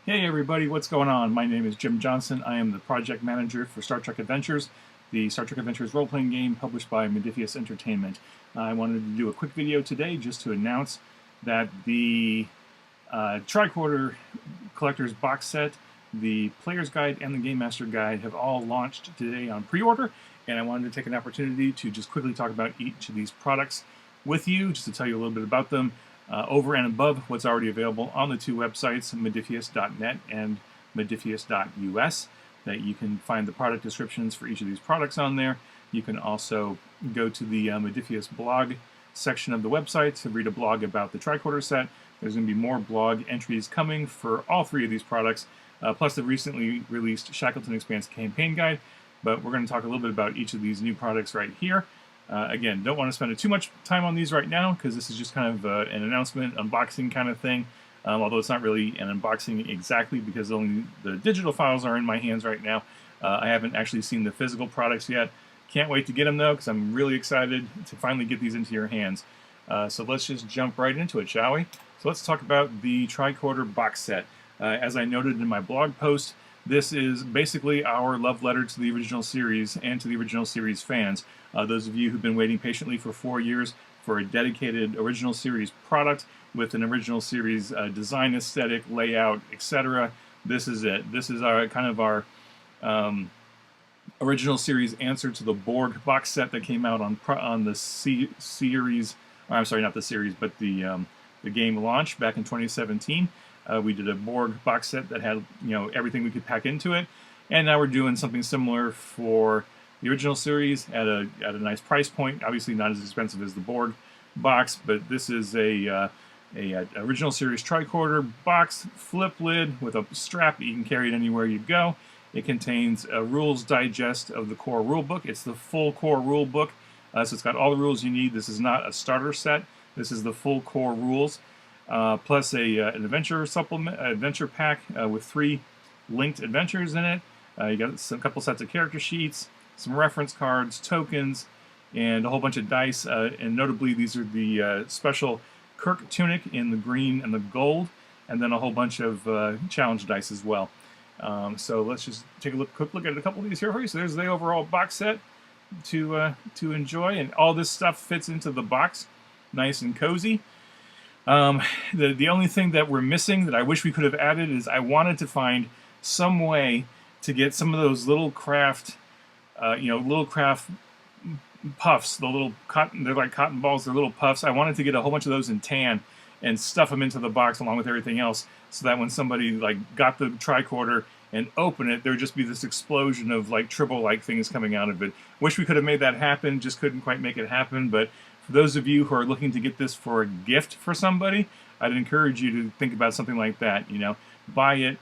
Hey everybody, what's going on? My name is Jim Johnson. I am the project manager for Star Trek Adventures, the Star Trek Adventures role-playing game published by Modiphius Entertainment. I wanted to do a quick video today just to announce that the Tricorder Collector's Box Set, the Player's Guide, and the Gamemaster Guide have all launched today on pre-order, and I wanted to take an opportunity to just quickly talk about each of these products with you, just to tell you a little bit about them. Over and above what's already available on the two websites, modiphius.net and modiphius.us, that you can find the product descriptions for each of these products on there. You can also go to the Modiphius blog section of the website to read a blog about the Tricorder set. There's going to be more blog entries coming for all three of these products, plus the recently released Shackleton Expanse Campaign Guide. But we're going to talk a little bit about each of these new products right here. Again, don't want to spend too much time on these right now because this is just kind of an announcement, unboxing kind of thing. Although it's not really an unboxing exactly because only the digital files are in my hands right now. I haven't actually seen the physical products yet. Can't wait to get them though because I'm really excited to finally get these into your hands. So let's just jump right into it, shall we? So let's talk about the Tricorder box set. As I noted in my blog post, this is basically our love letter to the original series and to the original series fans. Those of you who've been waiting patiently for 4 years for a dedicated original series product with an original series design aesthetic, layout, etc. This is it. This is our kind of our original series answer to the Borg box set that came out on the series. I'm sorry, not the series, but the game launch back in 2017. We did a Borg box set that had everything we could pack into it, and now we're doing something similar for the original series at a nice price point. Obviously not as expensive as the Borg box, but this is a original series Tricorder box, flip lid with a strap that you can carry it anywhere you go. It contains a rules digest of the core rule book. It's the full core rule book, so it's got all the rules you need. This is not a starter set. This is the full core rules. Plus an adventure supplement, adventure pack with 3 linked adventures in it. You got a couple sets of character sheets, some reference cards, tokens, and a whole bunch of dice. And notably, these are the special Kirk tunic in the green and the gold, and then a whole bunch of challenge dice as well. So let's just take a quick look at a couple of these here for you. So there's the overall box set to enjoy, and all this stuff fits into the box, nice and cozy. The only thing that we're missing that I wish we could have added is I wanted to find some way to get some of those little craft, little craft puffs. The little cotton, they're like cotton balls. They're little puffs. I wanted to get a whole bunch of those in tan and stuff them into the box along with everything else, so that when somebody got the Tricorder and open it, there would just be this explosion of triple-like things coming out of it. Wish we could have made that happen. Just couldn't quite make it happen, but. For those of you who are looking to get this for a gift for somebody, I'd encourage you to think about something like that. Buy it,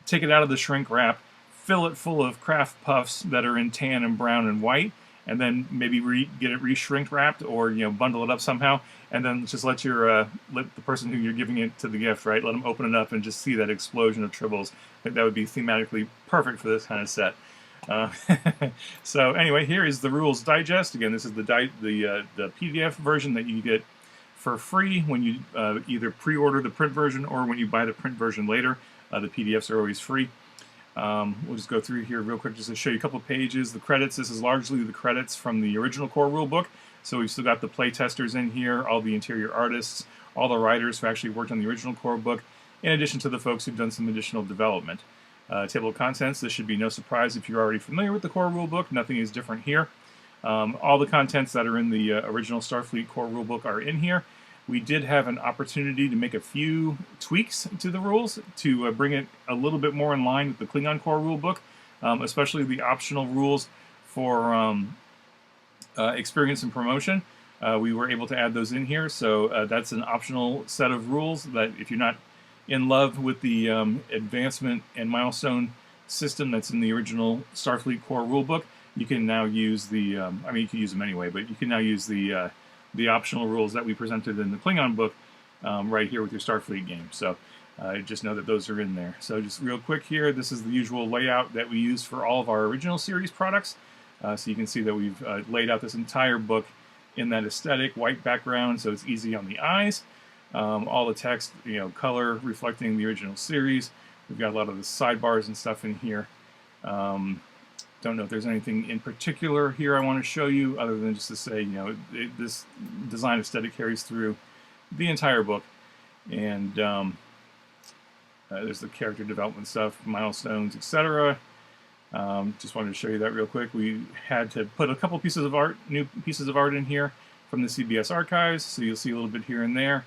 take it out of the shrink wrap, fill it full of craft puffs that are in tan and brown and white, and then maybe get it re-shrink wrapped or bundle it up somehow, and then just let the person who you're giving it to the gift, right? Let them open it up and just see that explosion of tribbles. I think that would be thematically perfect for this kind of set. So anyway, here is the rules digest. Again, this is the PDF version that you get for free when you either pre-order the print version or when you buy the print version later. The PDFs are always free. We'll just go through here real quick just to show you a couple of pages. The credits, this is largely the credits from the original core rulebook. So we've still got the play testers in here, all the interior artists, all the writers who actually worked on the original core book, in addition to the folks who've done some additional development. Table of contents, this should be no surprise if you're already familiar with the core rulebook. Nothing is different here. All the contents that are in the original Starfleet core rulebook are in here. We did have an opportunity to make a few tweaks to the rules to bring it a little bit more in line with the Klingon core rulebook, especially the optional rules for experience and promotion. We were able to add those in here, so that's an optional set of rules that if you're not in love with the advancement and milestone system that's in the original Starfleet core rulebook, you can now use the, you can use them anyway, but you can now use the optional rules that we presented in the Klingon book right here with your Starfleet game. So just know that those are in there. So just real quick here, this is the usual layout that we use for all of our original series products. So you can see that we've laid out this entire book in that aesthetic, white background, so it's easy on the eyes. All the text, color reflecting the original series. We've got a lot of the sidebars and stuff in here. Don't know if there's anything in particular here I want to show you, other than just to say, you know, this design aesthetic carries through the entire book. And there's the character development stuff, milestones, etc. Just wanted to show you that real quick. We had to put a couple pieces of art, new pieces of art in here from the CBS archives, so you'll see a little bit here and there.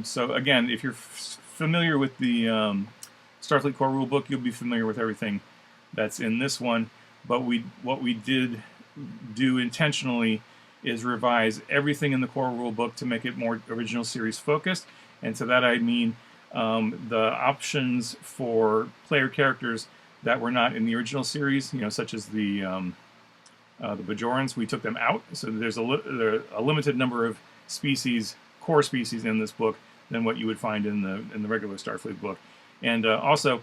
So again, if you're familiar with the Starfleet core rulebook, you'll be familiar with everything that's in this one. But what we did do intentionally is revise everything in the core rulebook to make it more original series focused. And to that I mean the options for player characters that were not in the original series, you know, such as the Bajorans, we took them out. So there's a limited number of species, core species in this book than what you would find in the regular Starfleet book. And also,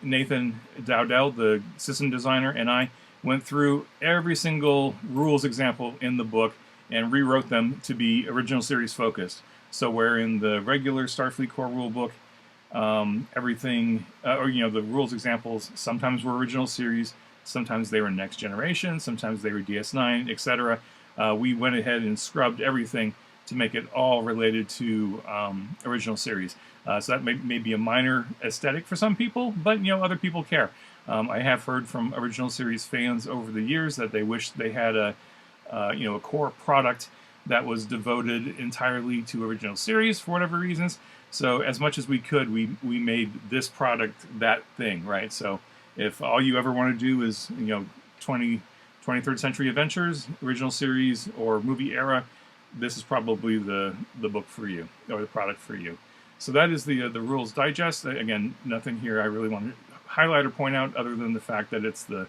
Nathan Dowdell, the system designer, and I went through every single rules example in the book and rewrote them to be original series focused. So where in the regular Starfleet core rulebook, everything, or you know, the rules examples sometimes were original series, sometimes they were Next Generation, sometimes they were DS9, etc. We went ahead and scrubbed everything to make it all related to original series. So that may be a minor aesthetic for some people, but you know, other people care. I have heard from original series fans over the years that they wish they had a core product that was devoted entirely to original series for whatever reasons. So as much as we could, we made this product that thing, right? So if all you ever want to do is, you know, 23rd century adventures, original series, or movie era, this is probably the book for you, or the product for you. So that is the Rules Digest. Again, nothing here I really want to highlight or point out other than the fact that it's the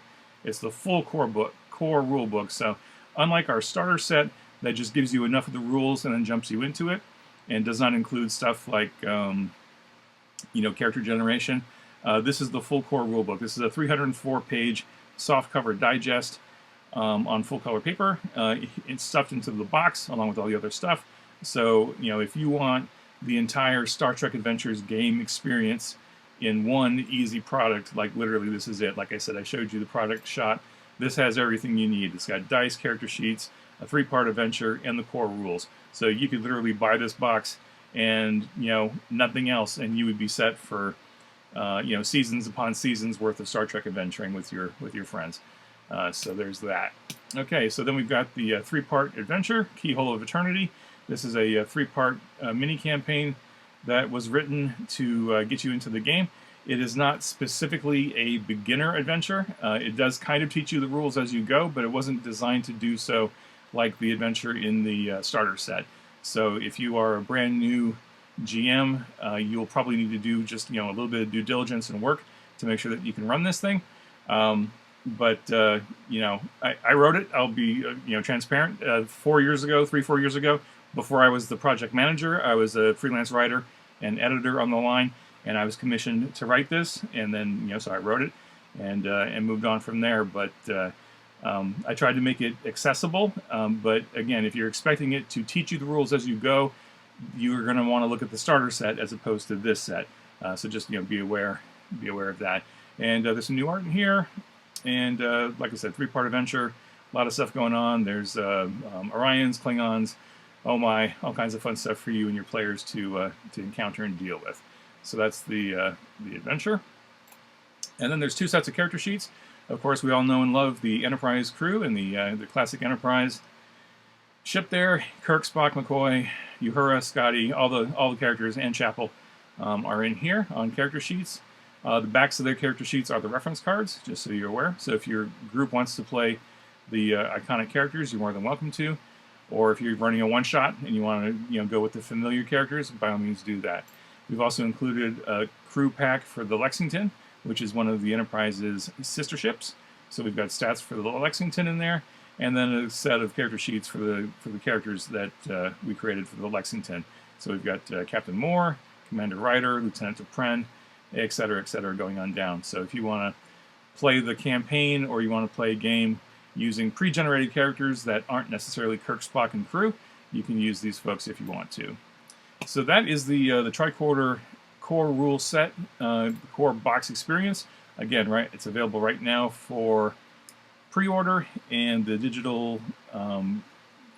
full core rule book. So unlike our starter set that just gives you enough of the rules and then jumps you into it, and does not include stuff like character generation, this is the full core rule book. This is a 304-page softcover digest on full color paper. It's stuffed into the box along with all the other stuff. So you know, if you want the entire Star Trek Adventures game experience in one easy product, like literally this is it. Like I said, I showed you the product shot. This has everything you need. It's got dice, character sheets, a 3-part adventure, and the core rules. So you could literally buy this box and, you know, nothing else, and you would be set for seasons upon seasons worth of Star Trek adventuring with your friends. So there's that. Okay, so then we've got the 3-part adventure, Keyhole of Eternity. This is a 3-part mini campaign that was written to get you into the game. It is not specifically a beginner adventure. It does kind of teach you the rules as you go, but it wasn't designed to do so like the adventure in the starter set. So if you are a brand new GM, you'll probably need to do just a little bit of due diligence and work to make sure that you can run this thing. I wrote it. I'll be transparent. 4 years ago, 3-4 years ago, before I was the project manager, I was a freelance writer and editor on the line, and I was commissioned to write this, and then so I wrote it and moved on from there. But I tried to make it accessible. But again, if you're expecting it to teach you the rules as you go, you're going to want to look at the starter set as opposed to this set. So just be aware of that. And there's some new art in here, and like I said, 3-part adventure, a lot of stuff going on. There's Orions, Klingons, oh my, all kinds of fun stuff for you and your players to encounter and deal with. So that's the adventure. And then there's 2 sets of character sheets. Of course, we all know and love the Enterprise crew and the classic Enterprise ship there. Kirk, Spock, McCoy, Uhura, Scotty, all the characters, and Chapel are in here on character sheets. The backs of their character sheets are the reference cards, just so you're aware. So if your group wants to play the iconic characters, you're more than welcome to. Or if you're running a one-shot and you want to go with the familiar characters, by all means do that. We've also included a crew pack for the Lexington, which is one of the Enterprise's sister ships. So we've got stats for the Lexington in there, and then a set of character sheets for the characters that we created for the Lexington. So we've got Captain Moore, Commander Ryder, Lieutenant Dupren, etc., going on down. So if you want to play the campaign or you want to play a game using pre-generated characters that aren't necessarily Kirk, Spock, and crew, you can use these folks if you want to. So that is the Tricorder core rule set, the core box experience. Again, right, it's available right now for pre-order, and the digital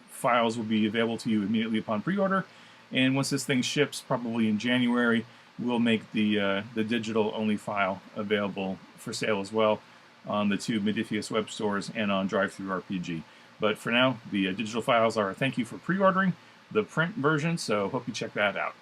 files will be available to you immediately upon pre-order. And once this thing ships, probably in January, we'll make the digital-only file available for sale as well on the 2 Modiphius web stores and on DriveThruRPG. But for now, the digital files are a thank you for pre-ordering the print version, so hope you check that out.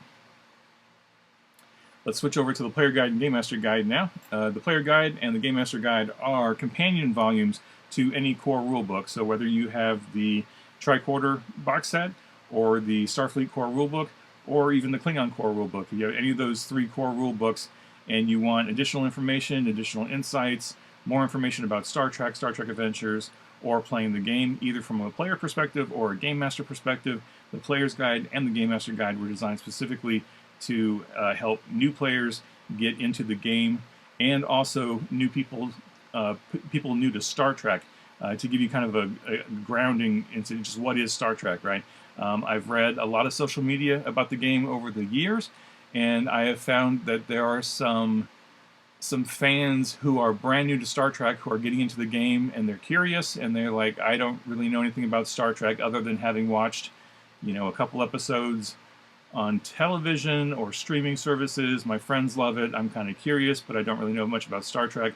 Let's switch over to the Player Guide and Gamemaster Guide now. The Player Guide and the Gamemaster Guide are companion volumes to any core rulebook. So whether you have the Tricorder box set, or the Starfleet core rulebook, or even the Klingon core rulebook, if you have any of those 3 core rulebooks and you want additional information, additional insights, more information about Star Trek Adventures, or playing the game either from a player perspective or a Game Master perspective, the Player's Guide and the Game Master Guide were designed specifically to help new players get into the game, and also new people, people new to Star Trek, to give you kind of a grounding into just what is Star Trek, right? I've read a lot of social media about the game over the years, and I have found that there are some fans who are brand new to Star Trek who are getting into the game, and they're curious, and they're like, I don't really know anything about Star Trek other than having watched, you know, a couple episodes on television or streaming services. My friends love it. I'm kind of curious, but I don't really know much about Star Trek.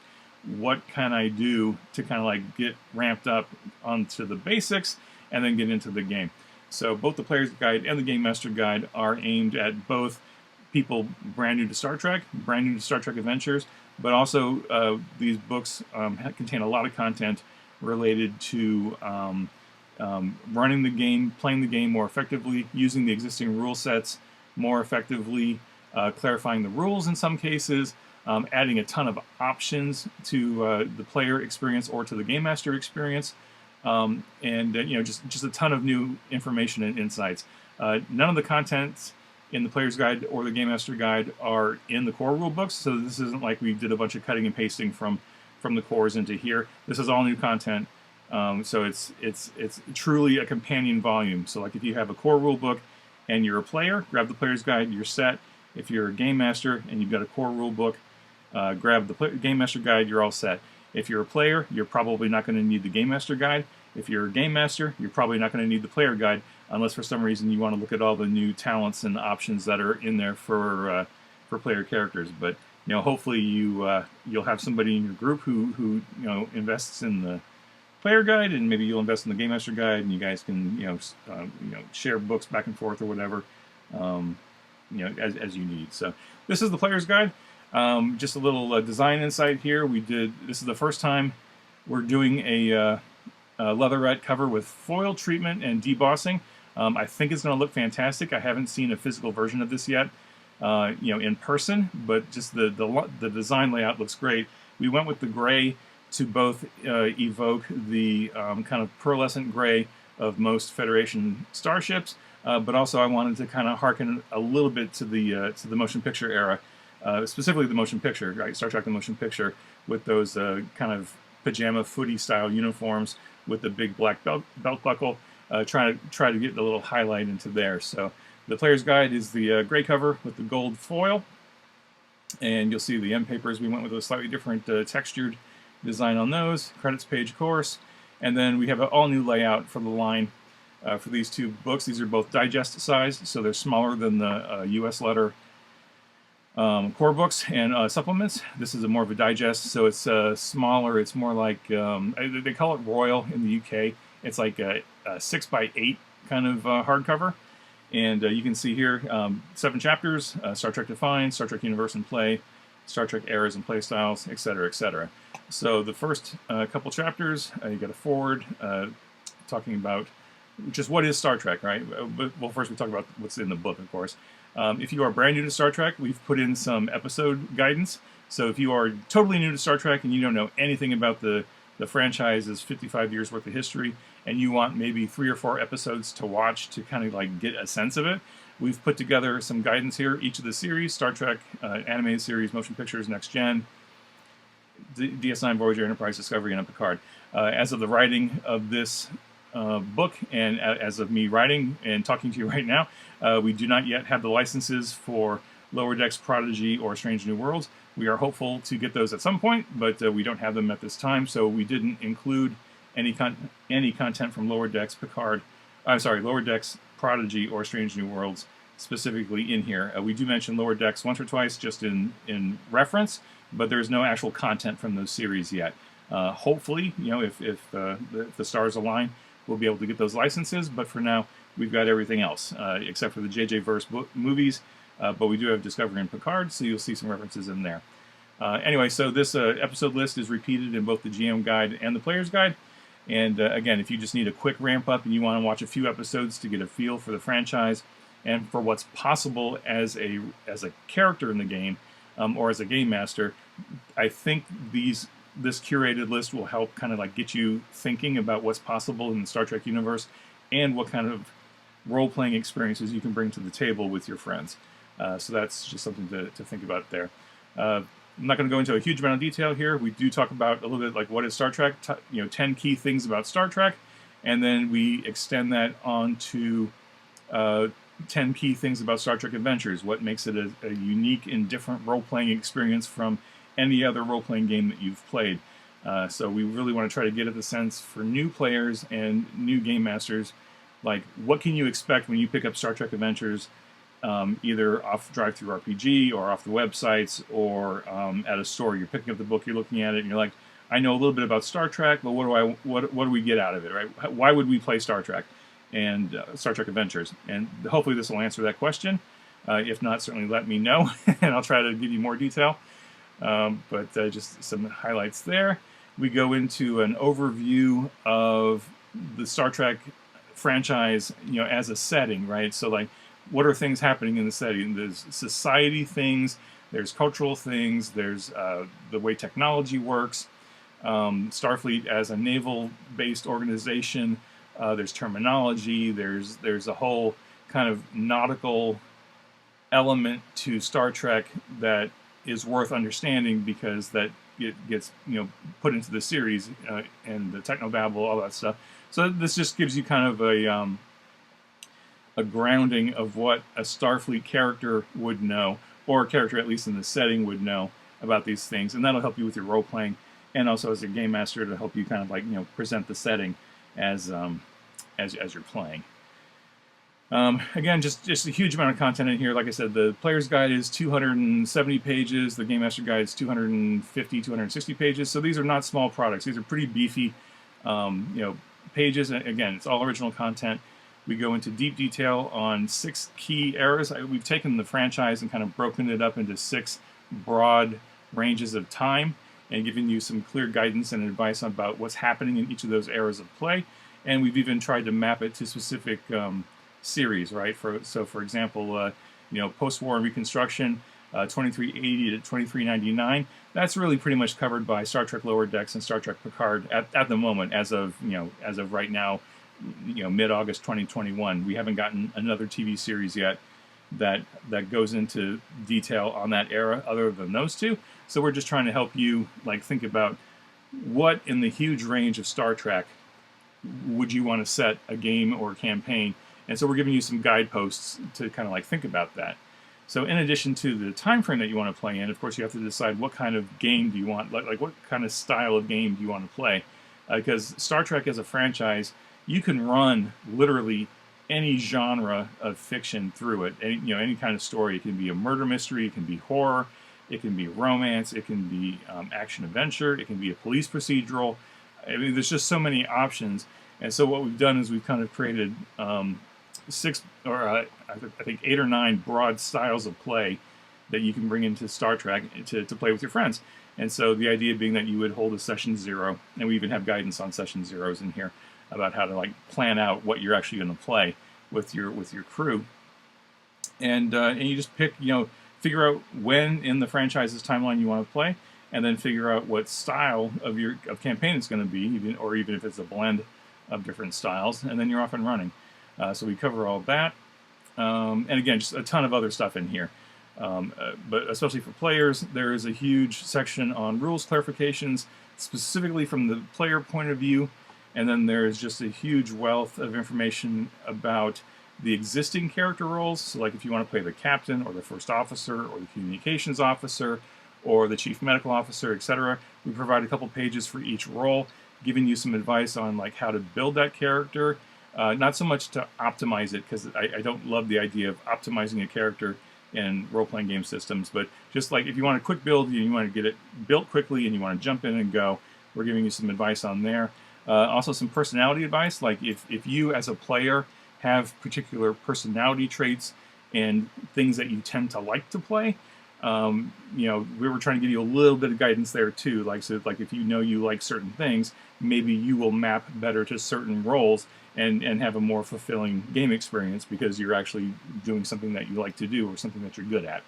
What can I do to kind of like get ramped up onto the basics and then get into the game? So both the Player's Guide and the Game Master Guide are aimed at both people brand new to Star Trek Adventures, but also these books contain a lot of content related to running the game, playing the game more effectively, using the existing rule sets more effectively, clarifying the rules in some cases, adding a ton of options to the player experience or to the Game Master experience, and you know, just a ton of new information and insights. None of the contents in the Player's Guide or the Game Master Guide are in the core rule books, so this isn't like we did a bunch of cutting and pasting from the cores into here. This is all new content, so it's truly a companion volume. So like if you have a core rule book and you're a player, grab the Player's Guide, you're set. If you're a Game Master and you've got a core rule book, grab the Game Master Guide, you're all set. If you're a player, you're probably not going to need the Game Master Guide. If you're a Game Master, you're probably not going to need the Player Guide, unless for some reason you want to look at all the new talents and options that are in there for player characters. But you know, hopefully you'll have somebody in your group who you know invests in the Player Guide, and maybe you'll invest in the Game Master Guide, and you guys can you know share books back and forth or whatever, you know, as you need. So this is the Player's Guide. Just a little design insight here. This is the first time we're doing a leatherette cover with foil treatment and debossing. I think it's going to look fantastic. I haven't seen a physical version of this yet, you know, in person, but just the design layout looks great. We went with the gray to both evoke the kind of pearlescent gray of most Federation starships, but also I wanted to kind of harken a little bit to the motion picture era, specifically the motion picture, right? Star Trek: The Motion Picture, with those kind of pajama footy style uniforms with the big black belt buckle. Try to get a little highlight into there. So the Player's Guide is the gray cover with the gold foil, and you'll see the end papers. We went with a slightly different textured design on those. Credits page, of course, and then we have an all-new layout for the line for these 2 books. These are both digest sized, so they're smaller than the US letter core books and supplements. This is more of a digest, so it's smaller. It's more like they call it Royal in the UK. It's like a 6x8 kind of hardcover, and you can see here 7 chapters: Star Trek Defined, Star Trek Universe in Play, Star Trek Eras and Playstyles, etc., etc. So the first couple chapters, you got a forward talking about just what is Star Trek, right? Well, first we talk about what's in the book, of course. If you are brand new to Star Trek, we've put in some episode guidance. So if you are totally new to Star Trek and you don't know anything about the franchise's 55 years worth of history, and you want maybe 3 or 4 episodes to watch to kind of like get a sense of it, we've put together some guidance here. Each of the series: Star Trek animated series, motion pictures, Next Gen, DS9, Voyager, Enterprise, Discovery, and Picard. As of the writing of this book, and as of me writing and talking to you right now, we do not yet have the licenses for Lower Decks, Prodigy, or Strange New Worlds. We are hopeful to get those at some point, but we don't have them at this time, so we didn't include any content from Lower Decks, Lower Decks, Prodigy, or Strange New Worlds specifically in here. We do mention Lower Decks once or twice just in reference, but there's no actual content from those series yet. Hopefully, if the stars align, we'll be able to get those licenses, but for now, we've got everything else, except for the JJ Verse movies, but we do have Discovery and Picard, so you'll see some references in there. Anyway, so this episode list is repeated in both the GM guide and the player's guide. And again, if you just need a quick ramp up and you want to watch a few episodes to get a feel for the franchise and for what's possible as a character in the game or as a game master, I think this curated list will help kind of like get you thinking about what's possible in the Star Trek universe and what kind of role-playing experiences you can bring to the table with your friends. So that's just something to think about there. I'm not going to go into a huge amount of detail here. We do talk about a little bit like what is Star Trek, 10 key things about Star Trek, and then we extend that on to 10 key things about Star Trek Adventures, what makes it a unique and different role-playing experience from any other role-playing game that you've played. So we really want to try to get at the sense for new players and new game masters, like what can you expect when you pick up Star Trek Adventures, either off Drive-Thru RPG or off the websites or at a store. You're picking up the book, you're looking at it, and you're like, I know a little bit about Star Trek, but what do we get out of it, right? Why would we play Star Trek and Star Trek Adventures? And hopefully this will answer that question. If not, certainly let me know, and I'll try to give you more detail. But just some highlights there. We go into an overview of the Star Trek franchise, as a setting, right? So like, what are things happening in the setting? There's society things, there's cultural things, there's the way technology works, Starfleet as a naval-based organization, there's terminology, there's a whole kind of nautical element to Star Trek that is worth understanding because that it gets put into the series and the technobabble, all that stuff. So this just gives you kind of a grounding of what a Starfleet character would know, or a character at least in the setting would know about these things, and that'll help you with your role playing, and also as a game master to help you kind of like present the setting as you're playing. Again, just a huge amount of content in here. Like I said, the player's guide is 270 pages. The Game Master guide is 250, 260 pages. So these are not small products. These are pretty beefy, pages. And again, it's all original content. We go into deep detail on 6 key eras. We've taken the franchise and kind of broken it up into 6 broad ranges of time and given you some clear guidance and advice about what's happening in each of those eras of play. And we've even tried to map it to specific series, right? For example, post-war Reconstruction, 2380 to 2399. That's really pretty much covered by Star Trek Lower Decks and Star Trek Picard at the moment, as of right now, mid-August 2021. We haven't gotten another TV series yet that goes into detail on that era other than those two. So we're just trying to help you like think about what in the huge range of Star Trek would you want to set a game or a campaign. And so we're giving you some guideposts to kind of like think about that. So in addition to the time frame that you want to play in, of course you have to decide what kind of game do you want, like what kind of style of game do you want to play. Because Star Trek as a franchise, you can run literally any genre of fiction through it. Any kind of story. It can be a murder mystery, it can be horror, it can be romance, it can be action adventure, it can be a police procedural. I mean, there's just so many options. And so what we've done is we've kind of created 6 or I think 8 or 9 broad styles of play that you can bring into Star Trek to play with your friends. And so the idea being that you would hold a session 0, and we even have guidance on session 0s in here about how to like plan out what you're actually going to play with your crew. And you just pick, figure out when in the franchise's timeline you want to play, and then figure out what style of campaign it's going to be, even if it's a blend of different styles, and then you're off and running. So we cover all that, and again, just a ton of other stuff in here. But especially for players, there is a huge section on rules clarifications, specifically from the player point of view, and then there's just a huge wealth of information about the existing character roles. So like if you want to play the captain or the first officer or the communications officer or the chief medical officer, etc., we provide a couple pages for each role, giving you some advice on like how to build that character. Not so much to optimize it, because I don't love the idea of optimizing a character in role-playing game systems, but just like if you want a quick build and you want to get it built quickly and you want to jump in and go, we're giving you some advice on there. Also some personality advice, like if you as a player have particular personality traits and things that you tend to like to play, you know, we were trying to give you a little bit of guidance there too. Like, so like if you know you like certain things, maybe you will map better to certain roles and have a more fulfilling game experience because you're actually doing something that you like to do or something that you're good at.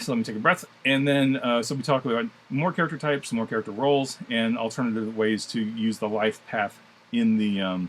So let me take a breath. And then, so we talk about more character types, more character roles, and alternative ways to use the life path in the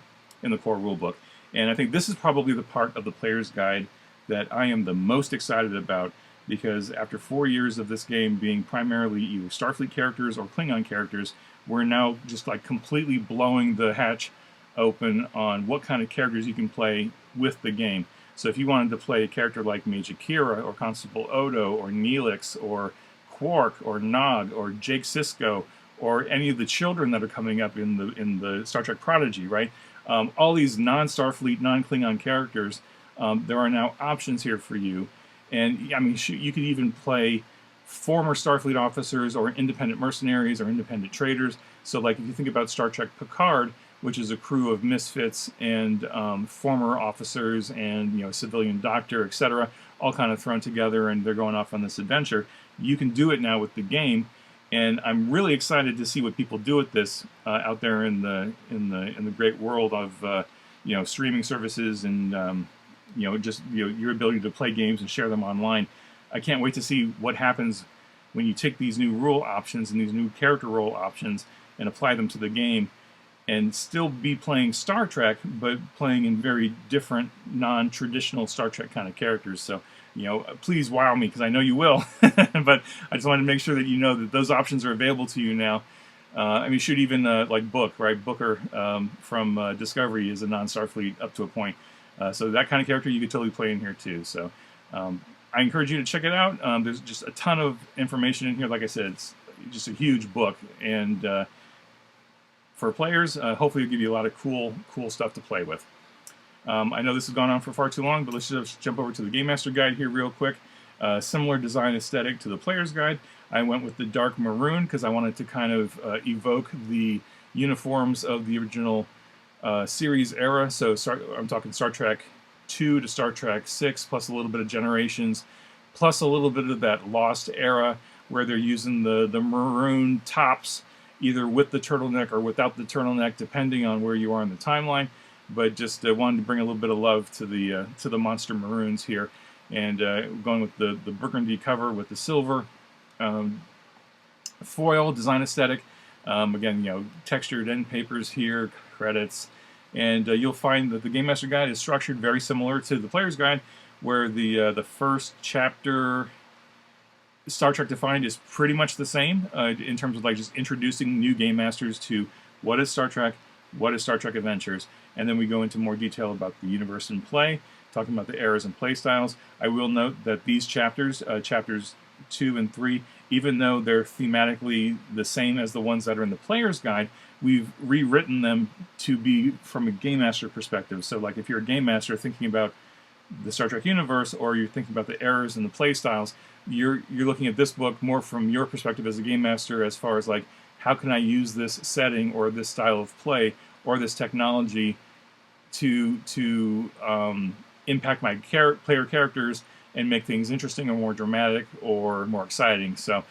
core rulebook. And I think this is probably the part of the player's guide that I am the most excited about, because after 4 years of this game being primarily either Starfleet characters or Klingon characters, we're now just like completely blowing the hatch open on what kind of characters you can play with the game. So if you wanted to play a character like Mage Akira or Constable Odo or Neelix or Quark or Nog or Jake Sisko or any of the children that are coming up in the Star Trek Prodigy, right? All these non-Starfleet, non-Klingon characters, there are now options here for you. And I mean, you could even play former Starfleet officers or independent mercenaries or independent traders. So like if you think about Star Trek Picard, which is a crew of misfits and former officers and, you know, civilian doctor, etc., all kind of thrown together, and they're going off on this adventure. You can do it now with the game, and I'm really excited to see what people do with this out there in the great world of you know, streaming services and you know, just, you know, your ability to play games and share them online. I can't wait to see what happens when you take these new rule options and these new character role options and apply them to the game, and still be playing Star Trek, but playing in very different, non-traditional Star Trek kind of characters. So, you know, please wow me, because I know you will. But I just wanted to make sure that you know that those options are available to you now. I mean, you should even, like Book, right? Booker from Discovery is a non-Starfleet up to a point. So that kind of character you could totally play in here too. So I encourage you to check it out. There's just a ton of information in here. Like I said, it's just a huge book, and for players, hopefully it'll give you a lot of cool stuff to play with. I know this has gone on for far too long, but let's just jump over to the Gamemaster guide here real quick. Similar design aesthetic to the player's guide. I went with the dark maroon because I wanted to kind of evoke the uniforms of the original series era. So I'm talking Star Trek 2 to Star Trek 6, plus a little bit of Generations, plus a little bit of that Lost era where they're using the maroon tops, either with the turtleneck or without the turtleneck, depending on where you are in the timeline. But just wanted to bring a little bit of love to the monster maroons here, and going with the burgundy cover with the silver foil design aesthetic. Again, you know, textured end papers here, credits, and you'll find that the Gamemaster guide is structured very similar to the player's guide, where the first chapter, Star Trek Defined, is pretty much the same in terms of like just introducing new Game Masters to what is Star Trek, what is Star Trek Adventures, and then we go into more detail about the universe in play, talking about the eras and play styles. I will note that these chapters, chapters 2 and 3, even though they're thematically the same as the ones that are in the player's guide, we've rewritten them to be from a Game Master perspective. So like if you're a Game Master thinking about the Star Trek universe, or you're thinking about the eras and the play styles, you're looking at this book more from your perspective as a Game Master, as far as like, how can I use this setting or this style of play or this technology to impact my player characters and make things interesting or more dramatic or more exciting. So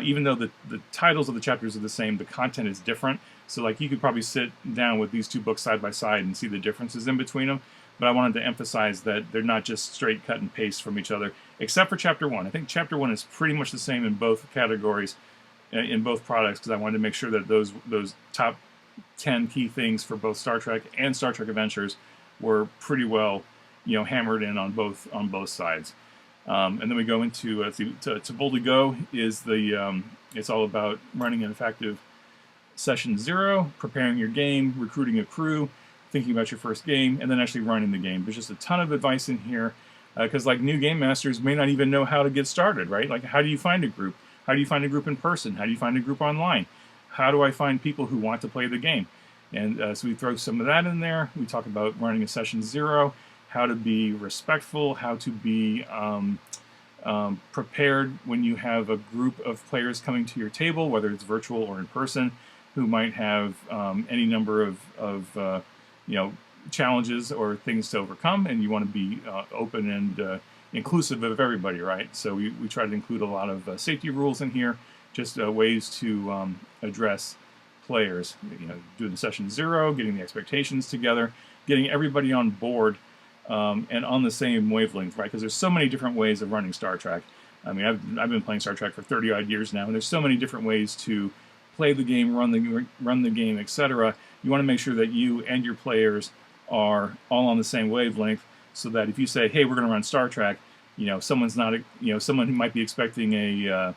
even though the titles of the chapters are the same, the content is different. So like you could probably sit down with these two books side by side and see the differences in between them. But I wanted to emphasize that they're not just straight cut and paste from each other, except for Chapter 1. I think Chapter 1 is pretty much the same in both categories, in both products, because I wanted to make sure that those top 10 key things for both Star Trek and Star Trek Adventures were pretty well, you know, hammered in on both sides. And then we go into to Boldly Go is the it's all about running an effective Session 0, preparing your game, recruiting a crew, thinking about your first game, and then actually running the game. There's just a ton of advice in here, because like new game masters may not even know how to get started, right? Like, how do you find a group? How do you find a group in person? How do you find a group online? How do I find people who want to play the game? And so we throw some of that in there. We talk about running a session 0, how to be respectful, how to be prepared when you have a group of players coming to your table, whether it's virtual or in person, who might have any number of challenges or things to overcome, and you want to be open and inclusive of everybody, right? So we try to include a lot of safety rules in here, just ways to address players, doing the session 0, getting the expectations together, getting everybody on board and on the same wavelength, right? Because there's so many different ways of running Star Trek. I mean, I've been playing Star Trek for 30-odd years now, and there's so many different ways to play the game, run the game, etc. You want to make sure that you and your players are all on the same wavelength, so that if you say, "Hey, we're going to run Star Trek," someone's not, someone who might be expecting an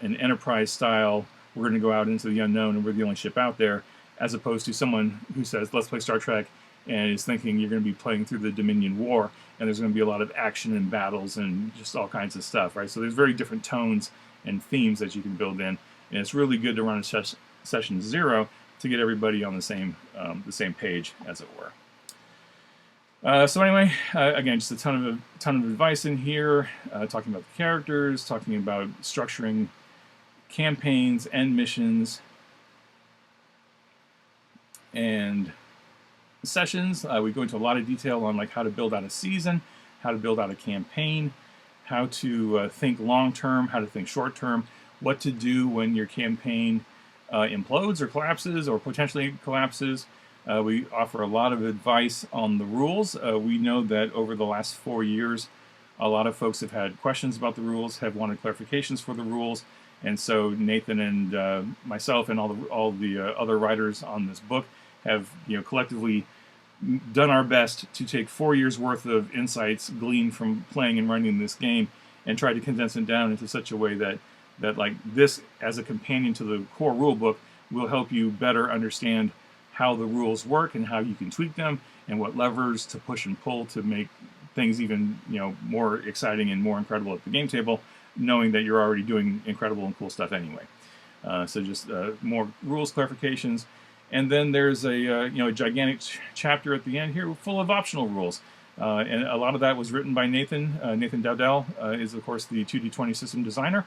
Enterprise style, we're going to go out into the unknown and we're the only ship out there, as opposed to someone who says, "Let's play Star Trek," and is thinking you're going to be playing through the Dominion War, and there's going to be a lot of action and battles and just all kinds of stuff, right? So there's very different tones and themes that you can build in, and it's really good to run a session 0 to get everybody on the same page, as it were. So anyway, again, just a ton of advice in here, talking about the characters, talking about structuring campaigns and missions and sessions. We go into a lot of detail on like how to build out a season, how to build out a campaign, how to think long term, how to think short term, what to do when your campaign implodes or collapses or potentially collapses. We offer a lot of advice on the rules. We know that over the last 4 years, a lot of folks have had questions about the rules, have wanted clarifications for the rules, and so Nathan and myself and all the other writers on this book have collectively done our best to take 4 years worth of insights gleaned from playing and running this game and try to condense it down into such a way that like this, as a companion to the core rule book, will help you better understand how the rules work and how you can tweak them and what levers to push and pull to make things even more exciting and more incredible at the game table, knowing that you're already doing incredible and cool stuff anyway. So just more rules clarifications, and then there's a gigantic chapter at the end here full of optional rules, and a lot of that was written by Nathan. Nathan Dowdell is of course the 2D20 system designer,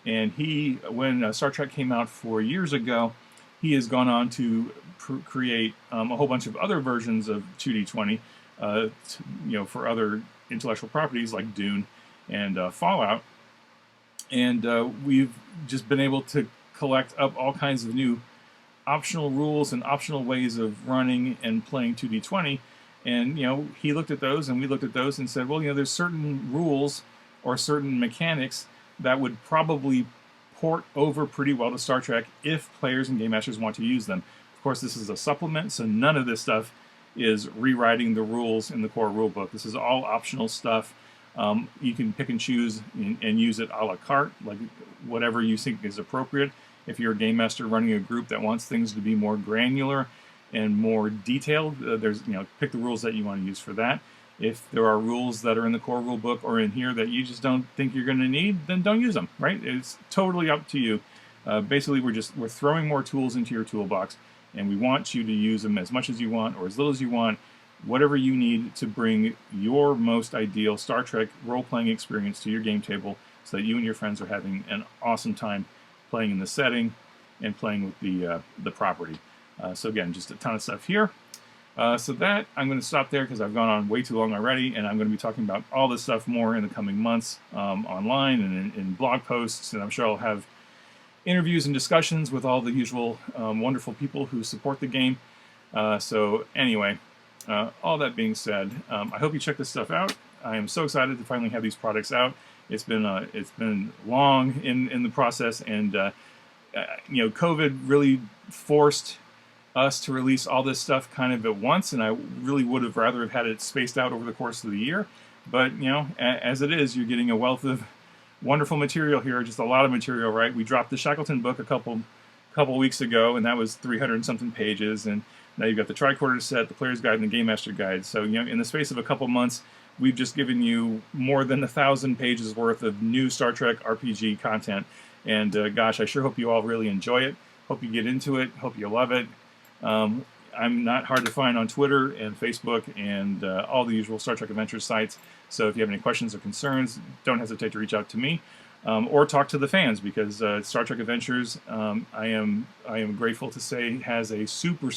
and he, when Star Trek came out 4 years ago, he has gone on to create a whole bunch of other versions of 2D20, for other intellectual properties like Dune and Fallout. And we've just been able to collect up all kinds of new optional rules and optional ways of running and playing 2D20. And he looked at those and we looked at those and said, well, there's certain rules or certain mechanics that would probably port over pretty well to Star Trek if players and game masters want to use them. Of course, this is a supplement, so none of this stuff is rewriting the rules in the core rulebook. This is all optional stuff. You can pick and choose and use it a la carte, like whatever you think is appropriate. If you're a game master running a group that wants things to be more granular and more detailed, there's pick the rules that you want to use for that. If there are rules that are in the core rule book or in here that you just don't think you're going to need, then don't use them, right? It's totally up to you. Basically, we're throwing more tools into your toolbox, and we want you to use them as much as you want or as little as you want, whatever you need to bring your most ideal Star Trek role-playing experience to your game table so that you and your friends are having an awesome time playing in the setting and playing with the property. So again, just a ton of stuff here. So that, I'm going to stop there because I've gone on way too long already, and I'm going to be talking about all this stuff more in the coming months online and in blog posts, and I'm sure I'll have interviews and discussions with all the usual wonderful people who support the game. So anyway, all that being said, I hope you check this stuff out. I am so excited to finally have these products out. It's been long in the process, and COVID really forced us to release all this stuff kind of at once, and I really would have rather have had it spaced out over the course of the year. But as it is, you're getting a wealth of wonderful material here, just a lot of material, right? We dropped the Shackleton book a couple weeks ago, and that was 300 and something pages, and Now you've got the Tricorder set, the Player's Guide, and the Gamemaster Guide. So, you know, in the space of a couple months, we've just given you more than 1,000 pages worth of new Star Trek RPG content. And gosh, I sure hope you all really enjoy it. Hope you get into it. Hope you love it. I'm not hard to find on Twitter and Facebook and all the usual Star Trek Adventures sites. So if you have any questions or concerns, don't hesitate to reach out to me. Or talk to the fans, because Star Trek Adventures, I am grateful to say, has a super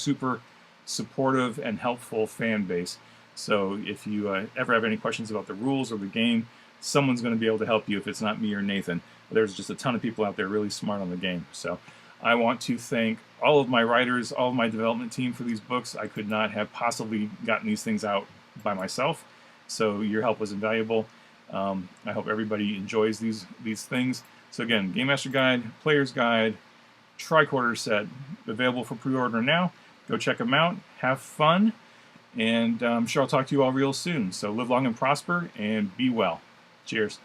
supportive and helpful fan base. So if you ever have any questions about the rules or the game, someone's going to be able to help you if it's not me or Nathan. There's just a ton of people out there really smart on the game. So I want to thank all of my writers, all of my development team for these books. I could not have possibly gotten these things out by myself, so your help was invaluable. I hope everybody enjoys these things. So again, Gamemaster Guide, Player's Guide, Tricorder set, available for pre-order now. Go check them out, have fun, and I'm sure I'll talk to you all real soon. So live long and prosper, and be well. Cheers.